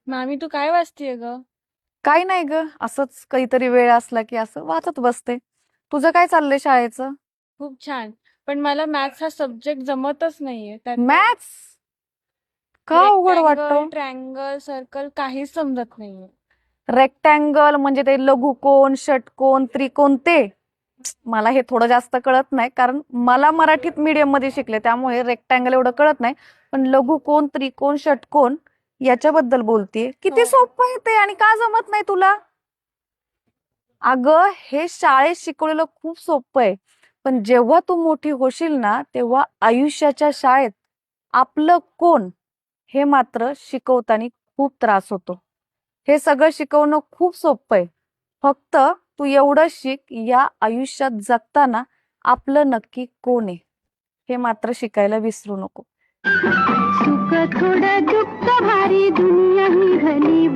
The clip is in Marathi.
मामी तू काय वाचतीये ग? काही नाही ग, असंच कधीतरी वेळ असला की असं वाचत बसते. तुझं काय चाललंय शाळेचं? खूप छान. पण मला मॅथ्स हा सब्जेक्ट जमतच नाहीये. त्यातले मॅथ्स का अवघड रेक्टँगल, वाटतं? ट्रँगल, सर्कल काहीच समजत नाहीये. रेक्टँगल म्हणजे ते लघुकोन, षटकोन, त्रिकोण ते मला हे थोडं जास्त कळत नाही, कारण मला मराठीत मीडियम मध्ये शिकले त्यामुळे रेक्टँगल एवढं कळत नाही. पण लघुकोन, त्रिकोण, षटकोन याच्याबद्दल बोलतीये. किती हो. सोपं आहे ते आणि का जमत नाही तुला? अगं हे शाळेत शिकवलेलं खूप सोपं आहे. पण जेव्हा तू मोठी होशील ना, तेव्हा आयुष्याच्या शाळेत आपलं कोण हे मात्र शिकवताना खूप त्रास होतो. हे सगळं शिकवणं खूप सोपं आहे. फक्त तू एवढं शिक, या आयुष्यात जगताना आपलं नक्की कोण आहे हे मात्र शिकायला विसरू नको. सुख थोडं दुःख भारी दुनिया ही घनी